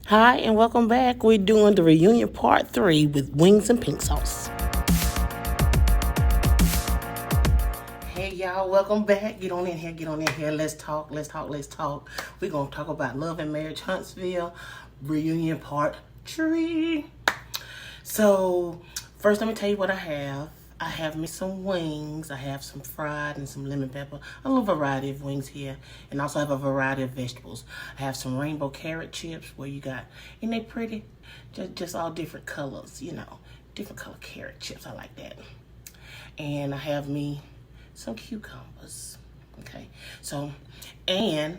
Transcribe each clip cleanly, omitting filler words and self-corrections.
Hi, and welcome back. We're doing the reunion part 3 with wings and pink sauce. Hey, y'all, welcome back. Get on in here. Let's talk. We're going to talk about Love and Marriage Huntsville reunion part 3. So, first, let me tell you what I have. I have me some wings. I have some fried and some lemon pepper. A little variety of wings here. And also have a variety of vegetables. I have some rainbow carrot chips where you got, and they pretty? Just all different colors, different color carrot chips. I like that. And I have me some cucumbers. Okay. So, and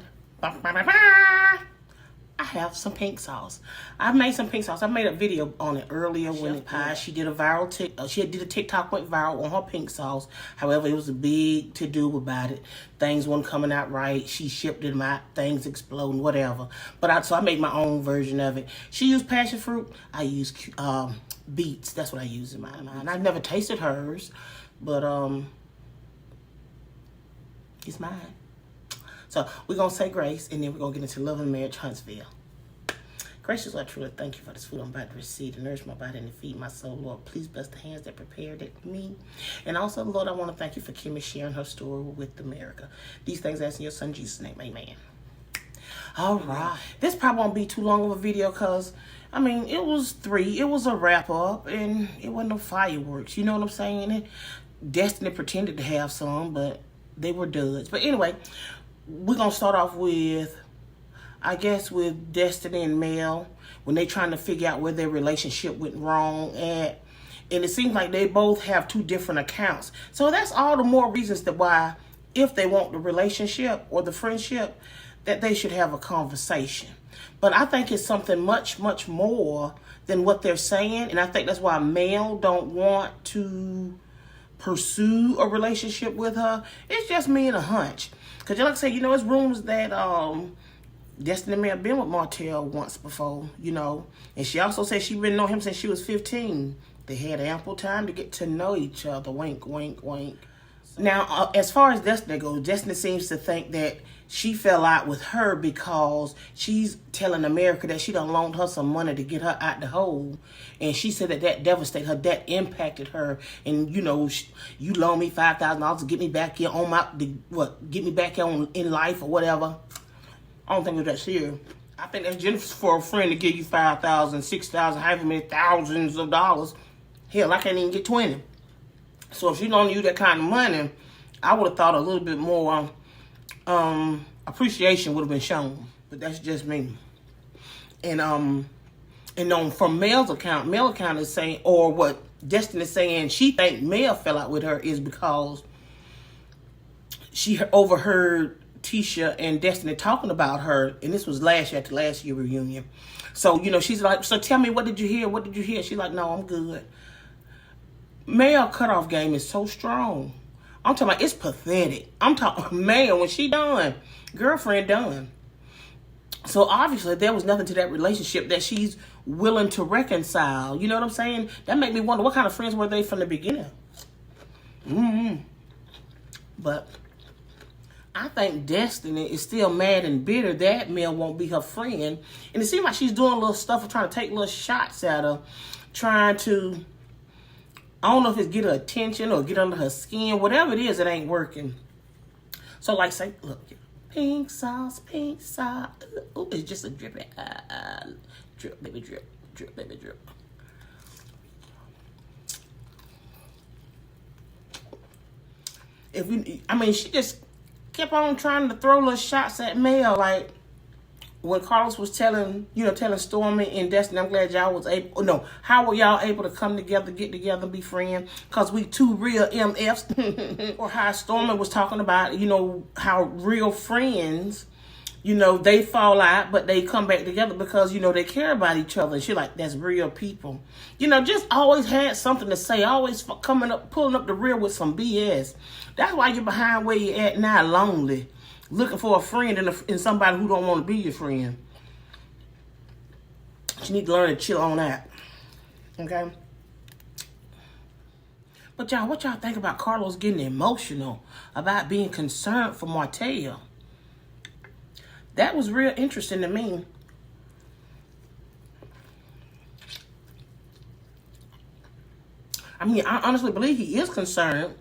I have some pink sauce. I made some pink sauce. I made a video on it earlier when it pie. She did a viral she did a TikTok went viral on her pink sauce. However, it was a big to do about it. Things weren't coming out right. She shipped them out. Things exploding, whatever. But so I made my own version of it. She used passion fruit. I used beets. That's what I use in mine. I've never tasted hers, but it's mine. So we're going to say grace, and then we're going to get into Love and Marriage Huntsville. Gracious Lord, truly thank you for this food I'm about to receive to nourish my body and to feed my soul. Lord, please bless the hands that prepared it for me. And also, Lord, I want to thank you for Kimmy sharing her story with America. These things I ask in your son Jesus' name. Amen. All right. This probably won't be too long of a video because, it was 3. It was a wrap-up, and it wasn't no fireworks. You know what I'm saying? Destiny pretended to have some, but they were duds. But anyway, we're going to start off with, I guess, with Destiny and Mel when they trying to figure out where their relationship went wrong at. And it seems like they both have 2 different accounts. So that's all the more reasons that why, if they want the relationship or the friendship, that they should have a conversation. But I think it's something much, much more than what they're saying. And I think that's why Mel don't want to pursue a relationship with her. It's just me and a hunch. Because like I say, it's rumors that Destiny may have been with Martell once before, And she also said she been knowing him since she was 15. They had ample time to get to know each other. Wink, wink, wink. Now, as far as Destiny goes, Destiny seems to think that she fell out with her because she's telling America that she done loaned her some money to get her out the hole. And she said that devastated her, that impacted her. And, you loaned me $5,000 to get me back here get me back here in life or whatever. I don't think it was that serious. I think that's generous for a friend to give you $5,000, $6,000, however many thousands of dollars. Hell, I can't even get 20. So if she loaned you that kind of money, I would have thought a little bit more appreciation would have been shown. But that's just me. And from Mel's account is saying, or what Destiny is saying, she think Mel fell out with her is because she overheard Tisha and Destiny talking about her, and this was at the last year reunion. So, she's like, so tell me, what did you hear? She's like, no, I'm good. Mel cutoff game is so strong. I'm talking about, it's pathetic. I'm talking, man, when she done, girlfriend done. So obviously there was nothing to that relationship that she's willing to reconcile. You know what I'm saying? That made me wonder, what kind of friends were they from the beginning? But I think Destiny is still mad and bitter that Mel won't be her friend. And it seems like she's doing little stuff, trying to take little shots at her, trying to, I don't know if it's get her attention or get under her skin. Whatever it is, it ain't working. So like say, look, pink sauce. Ooh, it's just a drip. Drip, baby, drip. She just kept on trying to throw little shots at Mel. Like when Carlos was telling Stormy and Destiny, I'm glad y'all was how were y'all able to come together, get together, and be friends? Because we 2 real MFs. Or how Stormy was talking about, how real friends, they fall out, but they come back together because, they care about each other. And she like, that's real people. Just always had something to say, always pulling up the rear with some BS. That's why you're behind where you're at now, lonely. Looking for a friend and somebody who don't want to be your friend. You need to learn to chill on that. Okay? But y'all, what y'all think about Carlos getting emotional about being concerned for Martell? That was real interesting to me. I mean, I honestly believe he is concerned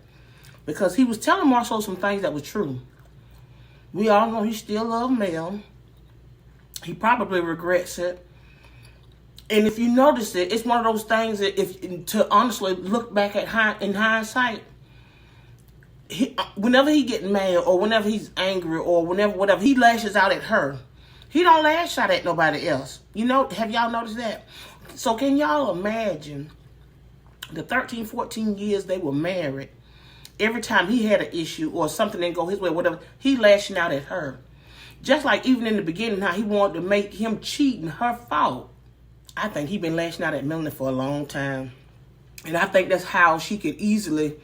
because he was telling Marshall some things that were true. We all know he still loves Mel. He probably regrets it. And if you notice it, it's one of those things that if to honestly look back at in hindsight, whenever he get mad or whenever he's angry or whatever, he lashes out at her. He don't lash out at nobody else. You know, have y'all noticed that? So can y'all imagine the 13, 14 years they were married, every time he had an issue or something didn't go his way, whatever, he lashing out at her. Just like even in the beginning, how he wanted to make him cheating her fault. I think he been lashing out at Melanie for a long time. And I think that's how she could easily,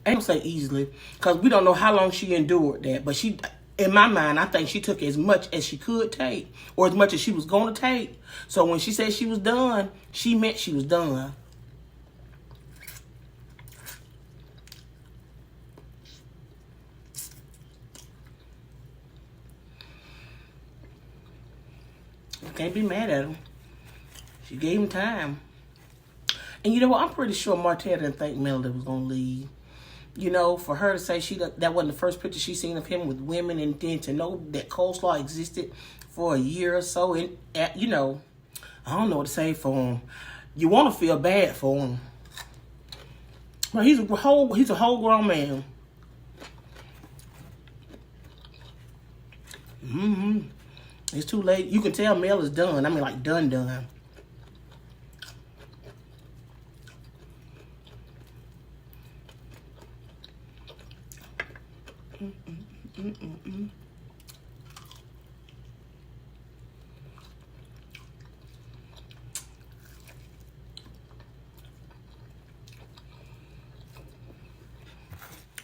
I don't say easily, because we don't know how long she endured that. But she, in my mind, I think she took as much as she could take, or as much as she was going to take. So when she said she was done, she meant she was done. I can't be mad at him. She gave him time. And you know what? I'm pretty sure Martell didn't think Melody was going to leave. You know, for her to say that wasn't the first picture she seen of him with women, and then to know that coleslaw existed for a year or so. And, you know, I don't know what to say for him. You want to feel bad for him. But he's a whole grown man. It's too late. You can tell Mel is done. I mean, like done.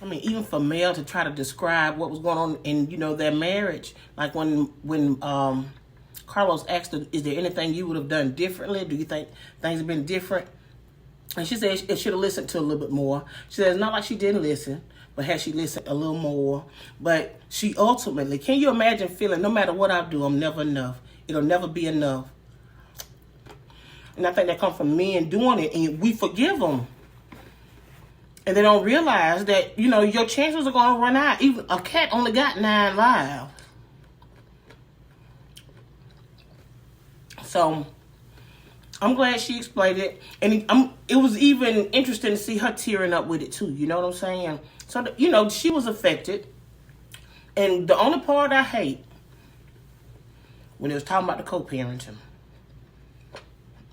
I mean, even for Mel to try to describe what was going on in, you know, their marriage, like when Carlos asked her, is there anything you would have done differently? Do you think things have been different? And she said it should have listened to a little bit more. She said it's not like she didn't listen, but had she listened a little more. But she ultimately, can you imagine feeling, no matter what I do, I'm never enough. It'll never be enough. And I think that comes from men doing it, and we forgive them. And they don't realize that, you know, your chances are going to run out. Even a cat only got 9 lives. So, I'm glad she explained it. And it was even interesting to see her tearing up with it, too. You know what I'm saying? So, you know, she was affected. And the only part I hate, when it was talking about the co-parenting.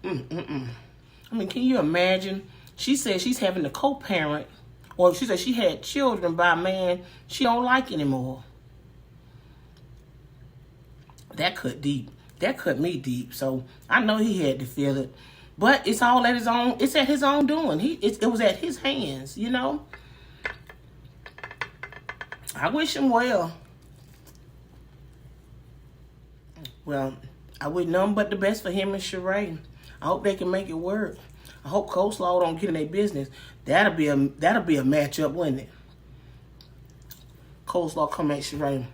I mean, can you imagine? She said she's having to co-parent, or she said she had children by a man she don't like anymore. That cut deep. That cut me deep. So I know he had to feel it. But it's all at his own, it's at his own doing. It was at his hands, you know. I wish him well. Well, I wish nothing but the best for him and Sheree. I hope they can make it work. I hope Coleslaw don't get in their business. That'll be a matchup, wouldn't it? Coleslaw come at Sheree.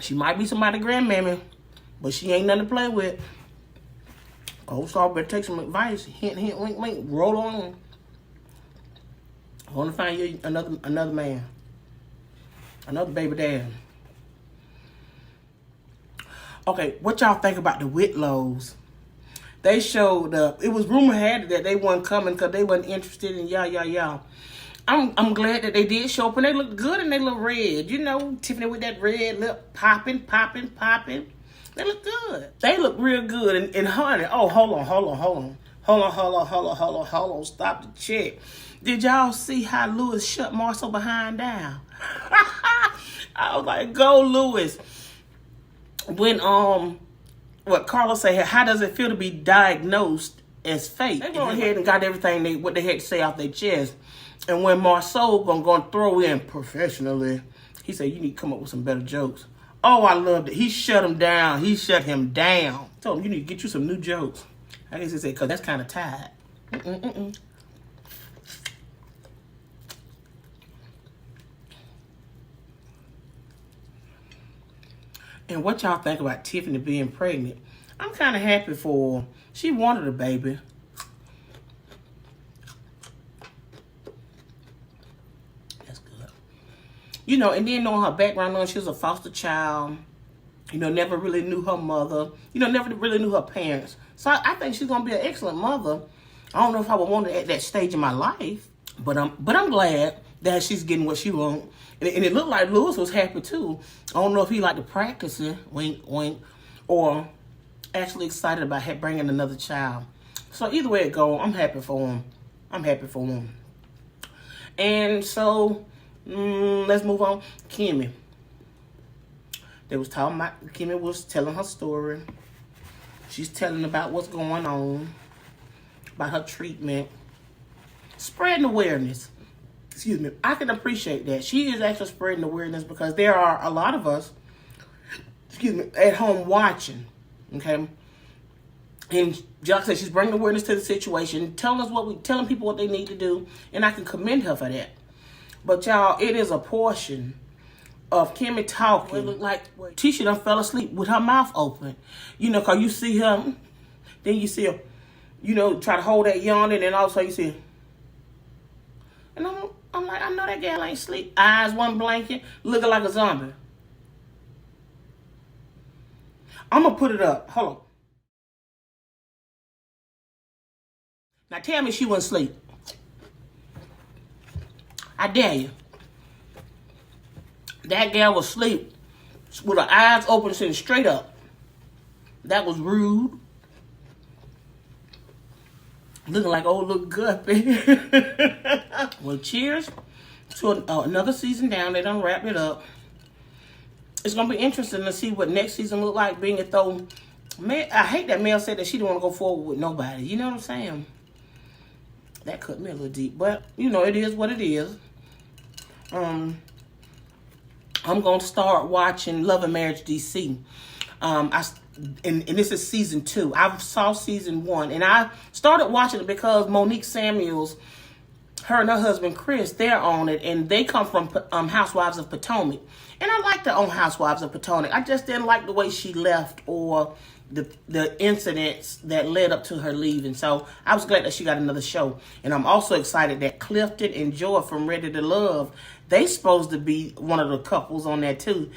She might be somebody's grandmammy, but she ain't nothing to play with. Coleslaw better take some advice. Hint, hint, wink, wink. Roll on. I want to find you another man. Another baby dad. Okay, what y'all think about the Whitlows? They showed up. It was rumor had it that they wasn't coming because they wasn't interested in y'all. I'm glad that they did show up, and they look good and they look red. You know, Tiffany with that red lip popping. They look good. They look real good. And honey, oh, hold on. Stop the check. Did y'all see how Lewis shut Marcel behind down? I was like, go Lewis. When what Carlos said, how does it feel to be diagnosed as fake? They went ahead and got everything what they had to say off their chest. And when Marceau gonna throw in professionally, he said, you need to come up with some better jokes. Oh, I loved it. He shut him down. Told him, you need to get you some new jokes. I guess he said, because that's kind of tired. And what y'all think about Tiffany being pregnant? I'm kind of happy for her. She wanted a baby. You know, and then knowing her background, knowing she was a foster child, you know, never really knew her mother, you know, never really knew her parents. So I think she's going to be an excellent mother. I don't know if I would want it at that stage in my life, but I'm glad that she's getting what she wants. And it looked like Lewis was happy too. I don't know if he liked to practice it, wink, wink, or actually excited about bringing another child. So either way it goes, I'm happy for him. I'm happy for him. And so, let's move on. Kimmy. They was talking about, Kimmy was telling her story. She's telling about what's going on, about her treatment, spreading awareness. Excuse me. I can appreciate that. She is actually spreading awareness because there are a lot of us, excuse me, at home watching, okay? And Jock said she's bringing awareness to the situation, telling people what they need to do, and I can commend her for that. But y'all, it is a portion of Kimmy talking. It looked like Tisha done fell asleep with her mouth open. You know, because you see her, then you see her, you know, try to hold that yawn, and then all of a sudden you see her. And I'm like, I know that gal ain't sleep. Eyes one blanket, looking like a zombie. I'm going to put it up. Hold on. Now tell me she wasn't asleep. I dare you. That gal was asleep with her eyes open, sitting straight up. That was rude. Looking like old little guppy. Well, cheers to another season down. They done wrapped it up. It's going to be interesting to see what next season look like, being it though. Man, I hate that Mel said that she didn't want to go forward with nobody. You know what I'm saying? That cut me a little deep. But, you know, it is what it is. I'm going to start watching Love and Marriage DC. And this is season 2. I saw season 1. And I started watching it because Monique Samuels, her and her husband Chris, they're on it. And they come from Housewives of Potomac. And I liked her on Housewives of Potomac. I just didn't like the way she left or the incidents that led up to her leaving. So I was glad that she got another show. And I'm also excited that Clifton and Joy from Ready to Love, they supposed to be one of the couples on there too.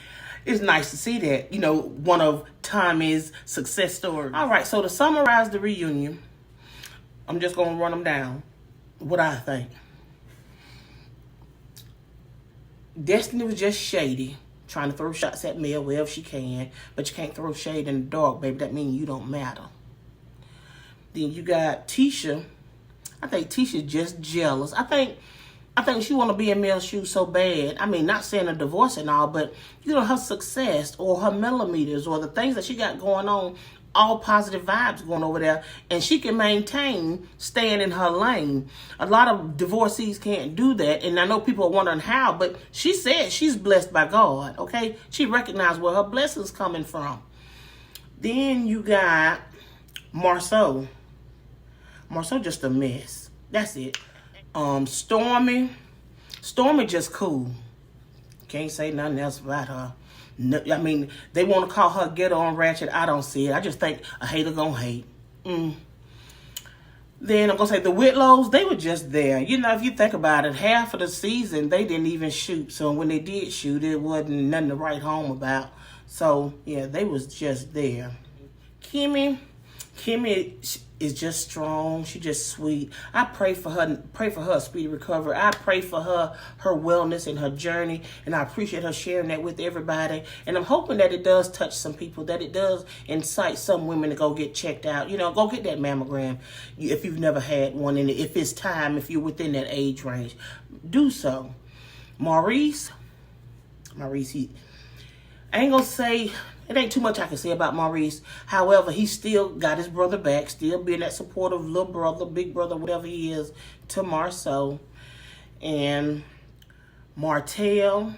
It's nice to see that, you know, one of Tommy's success stories. All right, so to summarize the reunion, I'm just going to run them down. What I think. Destiny was just shady, trying to throw shots at Mel wherever she can, but you can't throw shade in the dark, baby. That means you don't matter. Then you got Tisha. I think Tisha's just jealous. I think she want to be in Mel's shoes so bad. I mean, not saying a divorce and all, but, you know, her success or her millimeters or the things that she got going on, all positive vibes going over there. And she can maintain staying in her lane. A lot of divorcees can't do that. And I know people are wondering how, but she said she's blessed by God, okay? She recognized where her blessings coming from. Then you got Marceau. Marceau just a mess. That's it. Stormy just cool. Can't say nothing else about her. No, I mean, they want to call her ghetto and ratchet. I don't see it. I just think a hater gonna hate. Then I'm gonna say the Whitlows, they were just there. You know, if you think about it, half of the season they didn't even shoot. So when they did shoot, it wasn't nothing to write home about. So yeah, they was just there. Kimmy is just strong. She just sweet. I pray for her a speedy recovery. I pray for her wellness and her journey, and I appreciate her sharing that with everybody. And I'm hoping that it does touch some people, that it does incite some women to go get checked out. You know, go get that mammogram if you've never had one, and if it's time, if you're within that age range, do so. Maurice, I ain't gonna say, it ain't too much I can say about Maurice. However, he still got his brother back, still being that supportive little brother, big brother, whatever he is, to Marceau. And Martell,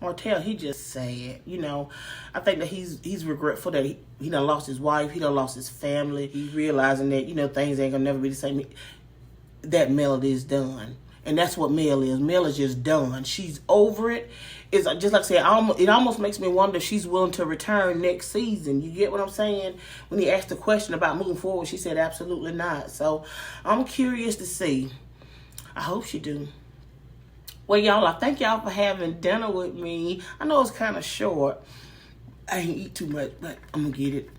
he just sad. You know, I think that he's regretful that he done lost his wife, he done lost his family. He's realizing that, you know, things ain't gonna never be the same. That Melody is done. And that's what Mel is. Mel is just done. She's over it. It's just like I said, it almost makes me wonder if she's willing to return next season. You get what I'm saying? When he asked the question about moving forward, she said absolutely not. So I'm curious to see. I hope she do. Well, y'all, I thank y'all for having dinner with me. I know it's kind of short. I ain't eat too much, but I'm gonna get it.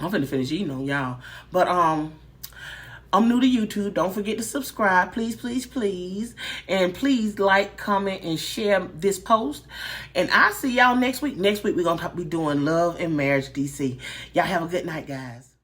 I'm finna finish eating on y'all. But I'm new to YouTube. Don't forget to subscribe, please, please, please. And please like, comment, and share this post. And I'll see y'all next week. Next week we're gonna be doing Love and Marriage DC. Y'all have a good night, guys.